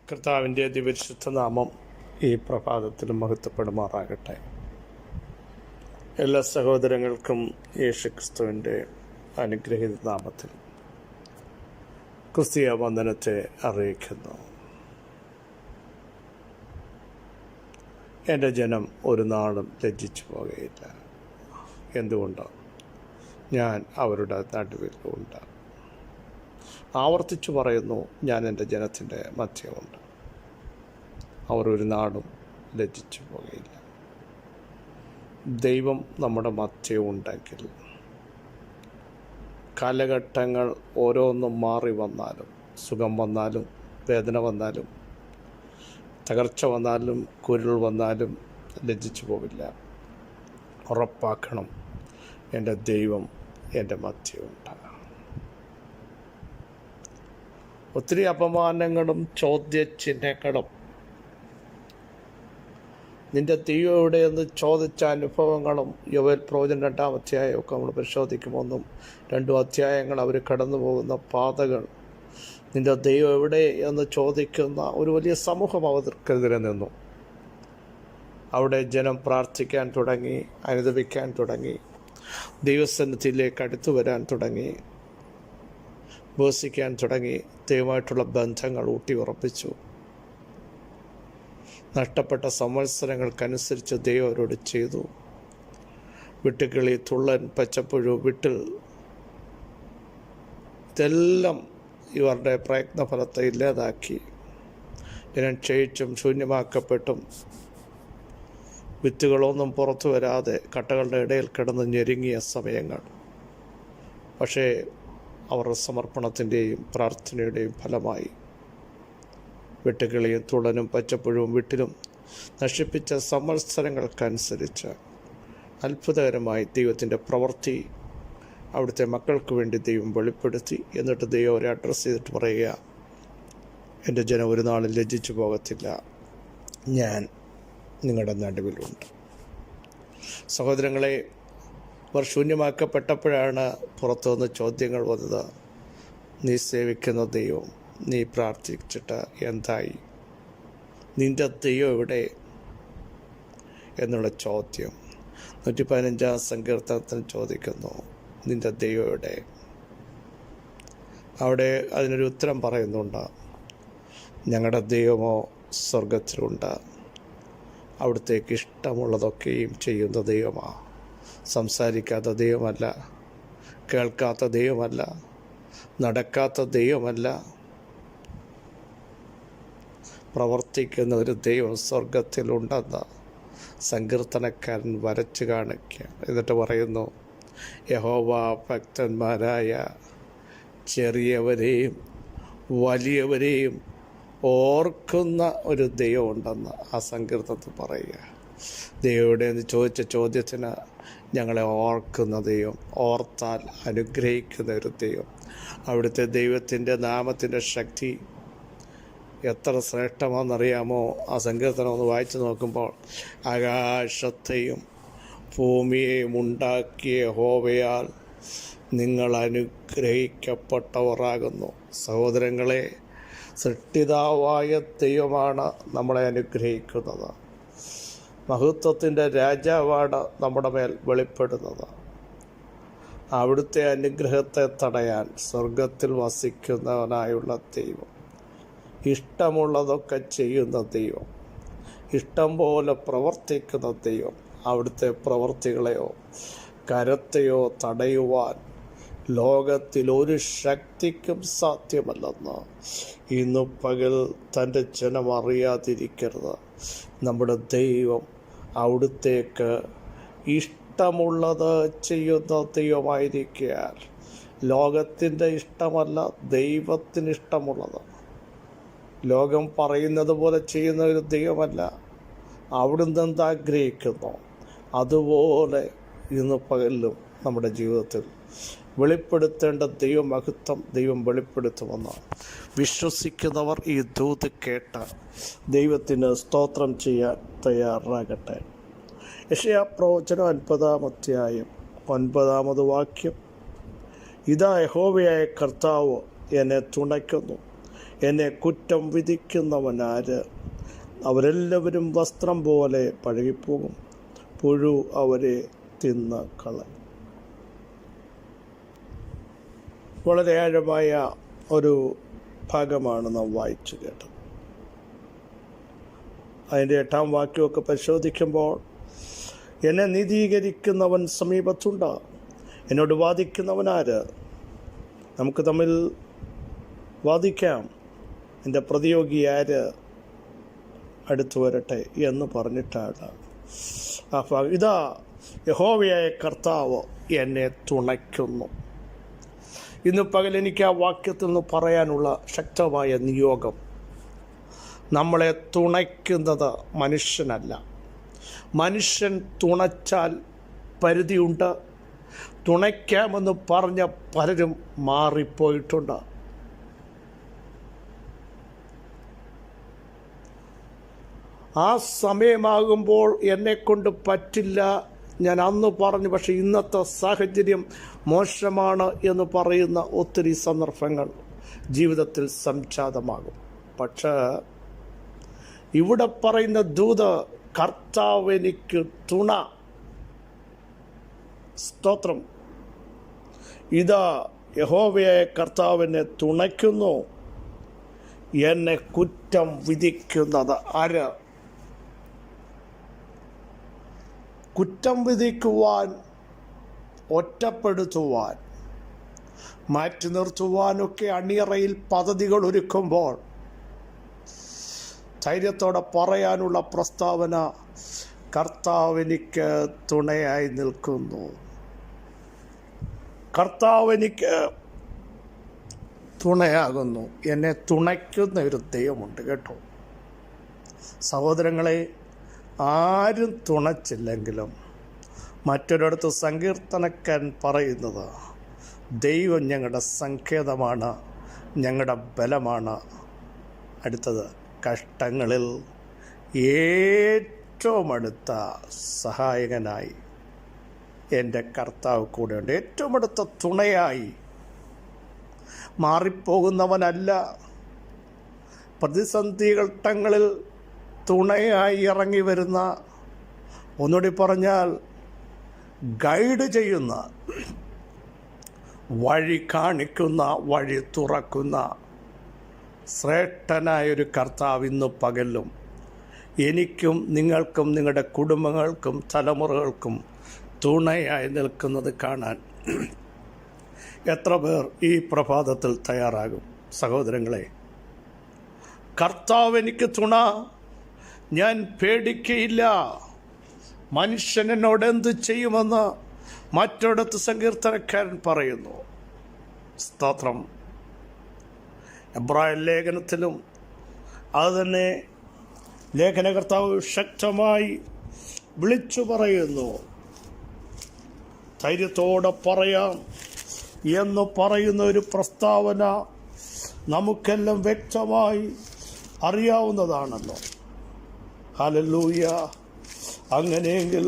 കർത്താവിൻ്റെ അതിപരിശുദ്ധ നാമം ഈ പ്രഭാതത്തിൽ മഹത്വപ്പെടുമാറാകട്ടെ. എല്ലാ സഹോദരങ്ങൾക്കും യേശുക്രിസ്തുവിൻ്റെ അനുഗ്രഹീത നാമത്തിൽ ക്രിസ്തീയ വന്ദനത്തെ അറിയിക്കുന്നു. എൻ്റെ ജനം ഒരു നാളും ലജ്ജിച്ചു പോകുകയില്ല. എന്തുകൊണ്ട്? ഞാൻ അവരുടെ നടുവിൽ ഉണ്ട്. ആവർത്തിച്ചു പറയുന്നു, ഞാൻ എൻ്റെ ജനത്തിൻ്റെ മധ്യമുണ്ട്. അവർ ഒരു നാടും ലജ്ജിച്ചു പോകുകയില്ല. ദൈവം നമ്മുടെ മധ്യമുണ്ടെങ്കിൽ കാലഘട്ടങ്ങൾ ഓരോന്നും മാറി വന്നാലും, സുഖം വന്നാലും, വേദന വന്നാലും, തകർച്ച വന്നാലും, കുരുൾ വന്നാലും ലജ്ജിച്ചു പോവില്ല. ഉറപ്പാക്കണം, എൻ്റെ ദൈവം എൻ്റെ മധ്യമുണ്ട്. ഒത്തിരി അപമാനങ്ങളും ചോദ്യചിഹ്നങ്ങളും നിൻ്റെ ദൈവം എവിടെയെന്ന് ചോദിച്ച അനുഭവങ്ങളും യോവേൽ പ്രവചനം 2-ാം അധ്യായമൊക്കെ നമ്മൾ പരിശോധിക്കുമ്പോൾ 1-2 അധ്യായങ്ങൾ അവർ കടന്നു പോകുന്ന പാതകൾ, നിൻ്റെ ദൈവം എവിടെ എന്ന് ചോദിക്കുന്ന ഒരു വലിയ സമൂഹം അവർക്കെതിരെ നിന്നു. അവിടെ ജനം പ്രാർത്ഥിക്കാൻ തുടങ്ങി, അനുദപിക്കാൻ തുടങ്ങി, ദൈവസന്നിധിയിലേക്ക് അടുത്തു വരാൻ തുടങ്ങി, ഉപവസിക്കാൻ തുടങ്ങി, ദൈവമായിട്ടുള്ള ബന്ധങ്ങൾ ഊട്ടി ഉറപ്പിച്ചു. നഷ്ടപ്പെട്ട സംവത്സരങ്ങൾക്കനുസരിച്ച് ദൈവം അവരോട് ചെയ്തു. വിട്ടുകിളി, തുള്ളൻ, പച്ചപ്പുഴു, വിട്ടിൽ, ഇതെല്ലാം ഇവരുടെ പ്രയത്നഫലത്തെ ഇല്ലാതാക്കി. ജനം ക്ഷയിച്ചും ശൂന്യമാക്കപ്പെട്ടും വിത്തുകളൊന്നും പുറത്തു വരാതെ കട്ടകളുടെ ഇടയിൽ കിടന്ന് ഞെരുങ്ങിയ സമയങ്ങൾ. പക്ഷേ അവരുടെ സമർപ്പണത്തിൻ്റെയും പ്രാർത്ഥനയുടെയും ഫലമായി വെട്ടുകിളിയും തുളനും പച്ചപ്പുഴവും വിട്ടിലും നശിപ്പിച്ച സംവത്സരങ്ങൾക്കനുസരിച്ച് അത്ഭുതകരമായി ദൈവത്തിൻ്റെ പ്രവൃത്തി അവിടുത്തെ മക്കൾക്ക് വേണ്ടി ദൈവം വെളിപ്പെടുത്തി. എന്നിട്ട് ദൈവം അവരെ അഡ്രസ്സ് ചെയ്തിട്ട് പറയുക, എൻ്റെ ജനം ഒരു നാളും ലജ്ജിച്ചു പോകത്തില്ല, ഞാൻ നിങ്ങളുടെ നടുവിലുണ്ട്. സഹോദരങ്ങളെ, അവർ ശൂന്യമാക്കപ്പെട്ടപ്പോഴാണ് പുറത്തുനിന്ന് ചോദ്യങ്ങൾ വന്നത്. നീ സേവിക്കുന്ന ദൈവം, നീ പ്രാർത്ഥിച്ചിട്ട് എന്തായി? നിൻ്റെ ദൈവം എവിടെ എന്നുള്ള ചോദ്യം 115-ാം സങ്കീർത്തനത്തിൽ ചോദിക്കുന്നു, നിൻ്റെ ദൈവം എവിടെ? അവിടെ അതിനൊരു ഉത്തരം പറയുന്നുണ്ട്, ഞങ്ങളുടെ ദൈവമോ സ്വർഗത്തിലുണ്ട്, അവിടുത്തേക്ക് ഇഷ്ടമുള്ളതൊക്കെയും ചെയ്യുന്ന ദൈവമാണ്. സംസാരിക്കാത്ത ദൈവമല്ല, കേൾക്കാത്ത ദൈവമല്ല, നടക്കാത്ത ദൈവമല്ല, പ്രവർത്തിക്കുന്ന ഒരു ദൈവം സ്വർഗത്തിലുണ്ടെന്ന് സങ്കീർത്തനക്കാരൻ വരച്ചു കാണിക്കുക. എന്നിട്ട് പറയുന്നു, യഹോവ ഭക്തന്മാരായ ചെറിയവരെയും വലിയവരെയും ഓർക്കുന്ന ഒരു ദൈവമുണ്ടെന്ന് ആ സങ്കീർത്തനത്തിൽ പറയുക. ദൈവം എന്ന് ചോദിച്ച ചോദ്യത്തിന് ഞങ്ങളെ ഓർക്കുന്ന ദൈവം, ഓർത്താൽ അനുഗ്രഹിക്കുന്ന ഒരു ദൈവം. അവിടുത്തെ ദൈവത്തിൻ്റെ നാമത്തിൻ്റെ ശക്തി എത്ര ശ്രേഷ്ഠമാണെന്നറിയാമോ? ആ സങ്കീർത്തനം ഒന്ന് വായിച്ചു നോക്കുമ്പോൾ, ആകാശത്തെയും ഭൂമിയെയും ഉണ്ടാക്കിയ യഹോവയാൽ നിങ്ങൾ അനുഗ്രഹിക്കപ്പെട്ടവരാകുന്നു. സഹോദരങ്ങളെ, സൃഷ്ടിതാവായ ദൈവമാണ് നമ്മളെ അനുഗ്രഹിക്കുന്നത്. മഹത്വത്തിൻ്റെ രാജാവാണ് നമ്മുടെ മേൽ വെളിപ്പെടുന്നത്. അവിടുത്തെ അനുഗ്രഹത്തെ തടയാൻ സ്വർഗത്തിൽ വസിക്കുന്നവനായുള്ള ദൈവം, ഇഷ്ടമുള്ളതൊക്കെ ചെയ്യുന്ന ദൈവം, ഇഷ്ടം പോലെ പ്രവർത്തിക്കുന്ന ദൈവം, അവിടുത്തെ പ്രവർത്തികളെയോ കരത്തെയോ തടയുവാൻ ലോകത്തിലൊരു ശക്തിക്കും സാധ്യമല്ലെന്ന് ഇന്ന് പകൽ തൻ്റെ ജനം അറിയാതിരിക്കരുത്. നമ്മുടെ ദൈവം അവിടുത്തേക്ക് ഇഷ്ടമുള്ളത് ചെയ്യുന്ന ദൈവമായിരിക്കാൻ, ലോകത്തിൻ്റെ ഇഷ്ടമല്ല, ദൈവത്തിന് ഇഷ്ടമുള്ളത്. ലോകം പറയുന്നത് പോലെ ചെയ്യുന്ന ഒരു ദൈവമല്ല. അവിടുന്ന് എന്താഗ്രഹിക്കുന്നു അതുപോലെ ഇന്ന് പകലിലും നമ്മുടെ ജീവിതത്തിൽ വെളിപ്പെടുത്തേണ്ട ദൈവമഹത്വം ദൈവം വെളിപ്പെടുത്തുമെന്ന് വിശ്വസിക്കുന്നവർ ഈ ദൂത് കേട്ട് ദൈവത്തിന് സ്തോത്രം ചെയ്യാൻ തയ്യാറാകട്ടെ. യെശയ്യാപ്രവചനം 50-ാം അധ്യായം 9-ാമത് വാക്യം, ഇതാ യഹോവയായ കർത്താവ് എന്നെ തുണയ്ക്കുന്നു, എന്നെ കുറ്റം വിധിക്കുന്നവനാര്? അവരെല്ലാവരും വസ്ത്രം പോലെ പഴകിപ്പോകും, പുഴു അവരെ തിന്ന് കളയും. വളരെ ആഴമായ ഒരു ഭാഗമാണ് നാം വായിച്ചു കേട്ടത്. അതിൻ്റെ 8-ാം വാക്യമൊക്കെ പരിശോധിക്കുമ്പോൾ, എന്നെ നീതീകരിക്കുന്നവൻ സമീപത്തുണ്ട്, എന്നോട് വാദിക്കുന്നവനാര്? നമുക്ക് തമ്മിൽ വാദിക്കാം, എൻ്റെ പ്രതിയോഗി ആര്? അടുത്തു വരട്ടെ എന്ന് പറഞ്ഞിട്ടാണ് ആ ഭാഗം. ഇതാ യഹോവയായ കർത്താവ് എന്നെ തുണയ്ക്കുന്നു. ഇന്ന് പകൽ എനിക്ക് ആ വാക്യത്തിൽ നിന്ന് പറയാനുള്ള ശക്തമായ നിയോഗം, നമ്മളെ തുണയ്ക്കുന്നത് മനുഷ്യനല്ല. മനുഷ്യൻ തുണച്ചാൽ പരിധിയുണ്ട്. തുണയ്ക്കാമെന്ന് പറഞ്ഞ പലരും മാറിപ്പോയിട്ടുണ്ട്. ആ സമയമാകുമ്പോൾ എന്നെക്കൊണ്ട് പറ്റില്ല, ഞാൻ അന്ന് പറഞ്ഞു, പക്ഷേ ഇന്നത്തെ സാഹചര്യം മോശമാണ് എന്ന് പറയുന്ന ഒത്തിരി സന്ദർഭങ്ങൾ ജീവിതത്തിൽ സംജാതമാകും. പക്ഷേ ഇവിടെ പറയുന്ന ദൂത്, കർത്താവ് എനിക്ക് തുണ. സ്തോത്രം. ഇതാ യഹോവയായ കർത്താവിനെ തുണയ്ക്കുന്നു, എന്നെ കുറ്റം വിധിക്കുന്നത് ആര്? കുറ്റം വിധിക്കുവാൻ, ഒറ്റപ്പെടുത്തുവാൻ, മാറ്റി നിർത്തുവാനൊക്കെ അണിയറയിൽ പദ്ധതികൾ ഒരുക്കുമ്പോൾ ധൈര്യത്തോടെ പറയാനുള്ള പ്രസ്താവന, കർത്താവ് എനിക്ക് തുണയായി നിൽക്കുന്നു. കർത്താവ് എനിക്ക് തുണയാകുന്നു. എന്നെ തുണയ്ക്കുന്ന ഒരു ദൈവമുണ്ട് കേട്ടോ സഹോദരങ്ങളെ. ആരും തുണച്ചില്ലെങ്കിലും മറ്റൊരിടത്ത് സങ്കീർത്തനക്കാരൻ പറയുന്നത്, ദൈവം ഞങ്ങളുടെ സങ്കേതമാണ്, ഞങ്ങളുടെ ബലമാണ്. അടുത്തത്, കഷ്ടങ്ങളിൽ ഏറ്റവും അടുത്ത സഹായകനായി എൻ്റെ കർത്താവ് കൂടെയുണ്ട്. ഏറ്റവും അടുത്ത തുണയായി. മാറിപ്പോകുന്നവനല്ല, പ്രതിസന്ധി ഘട്ടങ്ങളിൽ തുണയായി ഇറങ്ങി വരുന്ന, ഒന്നുകൂടി പറഞ്ഞാൽ ഗൈഡ് ചെയ്യുന്ന, വഴി കാണിക്കുന്ന, വഴി തുറക്കുന്ന ശ്രേഷ്ഠനായൊരു കർത്താവ് ഇന്ന് പകലും എനിക്കും നിങ്ങൾക്കും നിങ്ങളുടെ കുടുംബങ്ങൾക്കും തലമുറകൾക്കും തുണയായി നിൽക്കുന്നത് കാണാൻ എത്ര പേർ ഈ പ്രഭാതത്തിൽ തയ്യാറാകും? സഹോദരങ്ങളെ, കർത്താവ് എനിക്ക് തുണ, ഞാൻ പേടിക്കയില്ല. മനുഷ്യൻ എന്നോട് എന്ത് ചെയ്യുമെന്ന് മറ്റൊരിടത്ത് സങ്കീർത്തനക്കാരൻ പറയുന്നു. സ്തോത്രം. എബ്രായ ലേഖനത്തിലും അതുതന്നെ ലേഖനകർത്താവ് ശക്തമായി വിളിച്ചു പറയുന്നു. ധൈര്യത്തോടെ പറയാം എന്ന് പറയുന്ന ഒരു പ്രസ്താവന നമുക്കെല്ലാം വ്യക്തമായി അറിയാവുന്നതാണല്ലോ. ഹല്ലേലൂയ. അങ്ങനെയെങ്കിൽ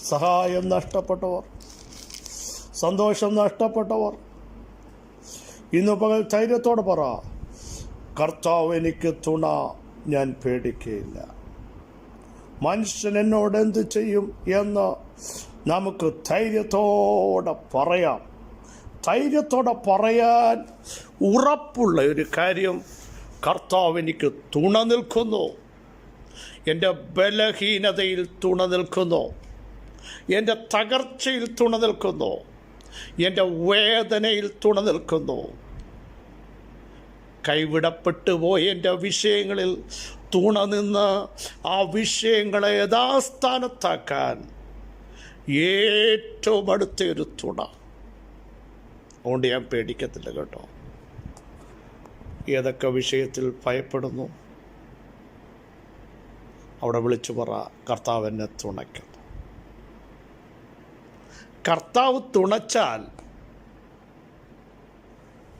സഹായം നഷ്ടപ്പെട്ടവർ, സന്തോഷം നഷ്ടപ്പെട്ടവർ ഇന്ന് പകൽ ധൈര്യത്തോടെ പറ, കർത്താവ് എനിക്ക് തുണ, ഞാൻ പേടിക്കുകയില്ല. മനുഷ്യൻ എന്നോട് എന്ത് ചെയ്യും എന്ന് നമുക്ക് ധൈര്യത്തോടെ പറയാം. ധൈര്യത്തോടെ പറയാൻ ഉറപ്പുള്ള ഒരു കാര്യം, കർത്താവ് എനിക്ക് തുണ നിൽക്കുന്നു. എൻ്റെ ബലഹീനതയിൽ തുണ നിൽക്കുന്നു, എൻ്റെ തകർച്ചയിൽ തുണ നിൽക്കുന്നു, എൻ്റെ വേദനയിൽ തുണ നിൽക്കുന്നു. കൈവിടപ്പെട്ടു പോയ എൻ്റെ വിഷയങ്ങളിൽ തുണ നിന്ന് ആ വിഷയങ്ങളെ യഥാസ്ഥാനത്താക്കാൻ ഏറ്റവും അടുത്തൊരു തുണ. അതുകൊണ്ട് ഞാൻ പേടിക്കത്തില്ല കേട്ടോ. ഏതൊക്കെ വിഷയത്തിൽ ഭയപ്പെടുന്നു അവിടെ വിളിച്ചു പറ, കർത്താവ് എന്നെ തുണയ്ക്കുന്നു. കർത്താവ് തുണച്ചാൽ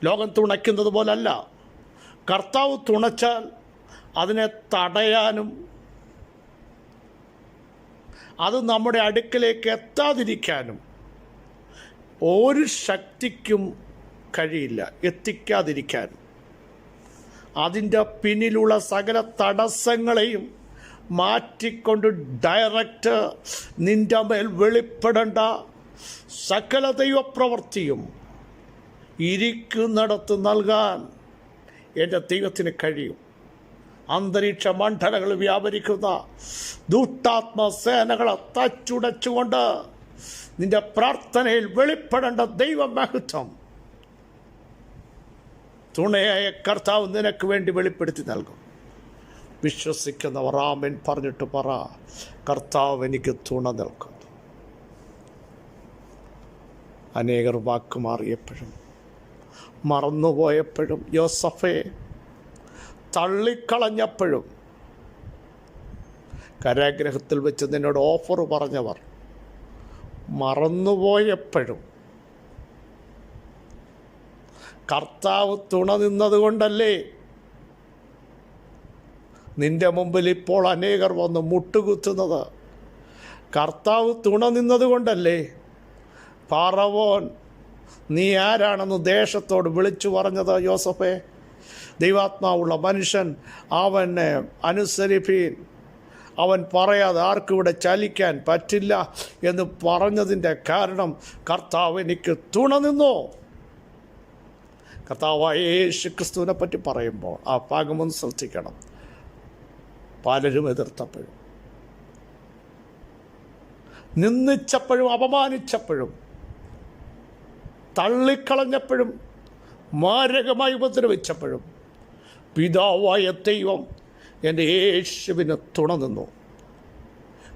ലോകം തുണയ്ക്കുന്നത് പോലല്ല. കർത്താവ് തുണച്ചാൽ അതിനെ തടയാനും അത് നമ്മുടെ അടുക്കലേക്ക് എത്താതിരിക്കാനും ഒരു ശക്തിക്കും കഴിയില്ല, എത്തിക്കാതിരിക്കാനും. അതിൻ്റെ പിന്നിലുള്ള സകല തടസ്സങ്ങളെയും മാറ്റിക്കൊണ്ട് ഡയറക്റ്റ് നിൻ്റെ മേൽ വെളിപ്പെടേണ്ട സകല ദൈവപ്രവൃത്തിയും ഇരിക്കുന്നിടത്ത് നൽകാൻ എൻ്റെ ദൈവത്തിന് കഴിയും. അന്തരീക്ഷ മണ്ഡലങ്ങൾ വ്യാപരിക്കുന്ന ദുഷ്ടാത്മസേനകളെ തച്ചുടച്ചുകൊണ്ട് നിന്റെ പ്രാർത്ഥനയിൽ വെളിപ്പെടേണ്ട ദൈവമഹത്വം തുണയായ കർത്താവ് നിനക്ക് വേണ്ടി വെളിപ്പെടുത്തി നൽകും. വിശ്വസിക്കുന്നവർ ആമേൻ പറഞ്ഞിട്ട് പറ, കർത്താവ് എനിക്ക് തുണ നിൽക്കുന്നു. അനേകർ വാക്കുമാറിയപ്പോഴും മറന്നുപോയപ്പോഴും യോസഫെ തള്ളിക്കളഞ്ഞപ്പോഴും കാരാഗൃഹത്തിൽ വെച്ച് നിന്നോട് ഓഫർ പറഞ്ഞവർ മറന്നുപോയപ്പോഴും കർത്താവ് തുണ നിന്നതുകൊണ്ടല്ലേ നിന്റെ മുമ്പിൽ ഇപ്പോൾ അനേകർ വന്ന് മുട്ടുകുത്തുന്നത്. കർത്താവ് തുണ നിന്നതുകൊണ്ടല്ലേ ഫറവോൻ നീ ആരാണെന്ന് ദേശത്തോട് വിളിച്ചു പറഞ്ഞത്. യോസഫേ, ദൈവാത്മാവുള്ള മനുഷ്യൻ അവനെ അനുസരിപ്പീൻ, അവൻ പറയാതെ ആർക്കും ഇവിടെ ചലിക്കാൻ പറ്റില്ല എന്ന് പറഞ്ഞതിൻ്റെ കാരണം കർത്താവ് എനിക്ക് തുണ നിന്നു. കർത്താവായ യേശു ക്രിസ്തുവിനെ പറ്റി പറയുമ്പോൾ ആ ഭാഗമൊന്ന് ശ്രദ്ധിക്കണം. പലരും എതിർത്തപ്പോഴും നിന്ദിച്ചപ്പോഴും അപമാനിച്ചപ്പോഴും തള്ളിക്കളഞ്ഞപ്പോഴും മാരകമായി ഉപദ്രവിച്ചപ്പോഴും പിതാവായ ദൈവം എൻ്റെ യേശുവിന് തുണ നിന്നു.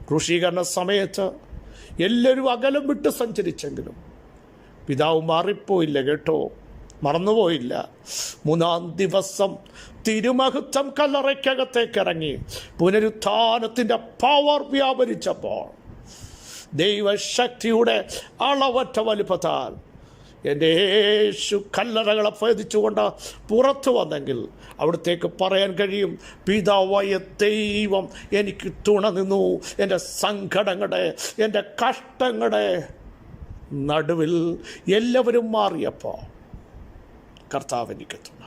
ക്രൂശീകരണ സമയത്ത് എല്ലാവരും അകലം വിട്ട് സഞ്ചരിച്ചെങ്കിലും പിതാവ് മാറിപ്പോയില്ല കേട്ടോ, മറന്നുപോയില്ല. 3-ാം ദിവസം തിരുമഹത്വം കല്ലറയ്ക്കകത്തേക്ക് ഇറങ്ങി പുനരുത്ഥാനത്തിൻ്റെ പവർ വ്യാപരിച്ചപ്പോൾ ദൈവശക്തിയുടെ അളവറ്റ വലുപ്പത്താൽ എൻ്റെ യേശു കല്ലറകളെ ഭേദിച്ചുകൊണ്ട് പുറത്തു വന്നെങ്കിൽ അവിടത്തേക്ക് പറയാൻ കഴിയും, പിതാവായ ദൈവം എനിക്ക് തുണ നിന്നു. എൻ്റെ സങ്കടങ്ങളുടെ, എൻ്റെ കഷ്ടങ്ങളുടെ നടുവിൽ എല്ലാവരും മാറിയപ്പോൾ കർത്താവ് എനിക്ക് തുണ.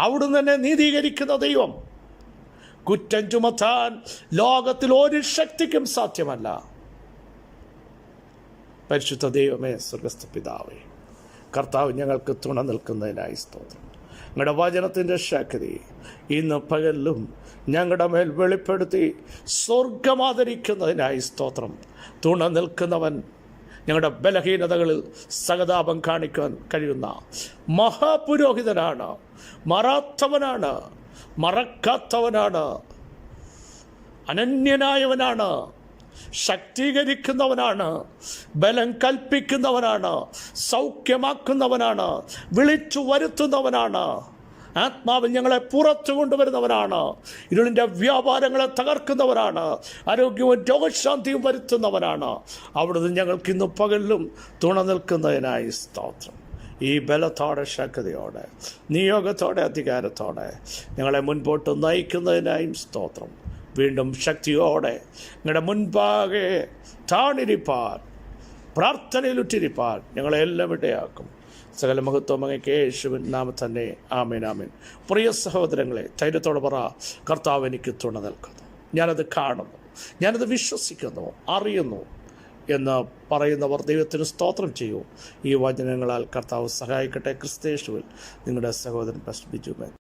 അവിടുന്ന് തന്നെ നീതീകരിക്കുന്ന ദൈവം. കുറ്റം ചുമത്താൻ ലോകത്തിൽ ഒരു ശക്തിക്കും സാധ്യമല്ല. പരിശുദ്ധ ദൈവമേ, സ്വർഗ്ഗസ്ഥ പിതാവേ, കർത്താവ് ഞങ്ങൾക്ക് തുണ നിൽക്കുന്നതിനായി സ്തോത്രം. ഞങ്ങളുടെ വചനത്തിൻ്റെ ശക്തി ഇന്ന് പകലിലും ഞങ്ങളുടെ മേൽ വെളിപ്പെടുത്തി സ്വർഗമാദരിക്കുന്നതിനായി സ്തോത്രം. തുണ നിൽക്കുന്നവൻ ഞങ്ങളുടെ ബലഹീനതകളിൽ സഹതാപം കാണിക്കാൻ കഴിയുന്ന മഹാപുരോഹിതനാണ്, മറാത്തവനാണ്, മറക്കാത്തവനാണ്, അനന്യനായവനാണ്, ശക്തീകരിക്കുന്നവനാണ്, ബലം കൽപ്പിക്കുന്നവനാണ്, സൗഖ്യമാക്കുന്നവനാണ്, വിളിച്ചു വരുത്തുന്നവനാണ്, ആത്മാവിൽ ഞങ്ങളെ പുറത്തു കൊണ്ടുവരുന്നവനാണ്, ഇരുളിൻ്റെ വ്യാപാരങ്ങളെ തകർക്കുന്നവനാണ്, ആരോഗ്യവും രോഗശാന്തിയും വരുത്തുന്നവനാണ്. അവിടുന്ന് ഞങ്ങൾക്ക് ഇന്ന് പകലിലും തുണ നിൽക്കുന്നതിനായി സ്തോത്രം. ഈ ബലത്തോടെ, ശക്തിയോടെ, നിയോഗത്തോടെ, അധികാരത്തോടെ ഞങ്ങളെ മുൻപോട്ട് നയിക്കുന്നതിനായും സ്തോത്രം. വീണ്ടും ശക്തിയോടെ ഞങ്ങളുടെ മുൻപാകെ താണിരിപ്പാൻ, പ്രാർത്ഥനയിലുറ്റിരിപ്പാൻ ഞങ്ങളെല്ലാം ഇടയാക്കും. സകല മഹത്വം അങ്ങേക്ക് യേശുവിൻ നാമത്തിൽ തന്നെ. ആമേൻ, ആമേൻ. പ്രിയ സഹോദരങ്ങളെ, ധൈര്യത്തോടെ പറ, കർത്താവ് എനിക്ക് തുണ നിൽക്കുന്നു. ഞാനത് കാണുന്നു, ഞാനത് വിശ്വസിക്കുന്നു, അറിയുന്നു എന്ന് പറയുന്നവർ ദൈവത്തിന് സ്തോത്രം ചെയ്യൂ. ഈ വചനങ്ങളാൽ കർത്താവ് സഹായിക്കട്ടെ. ക്രിസ്തയേശുവിൽ നിങ്ങളുടെ സഹോദരൻ പാസ്റ്റർ ബിജു മാത്യു.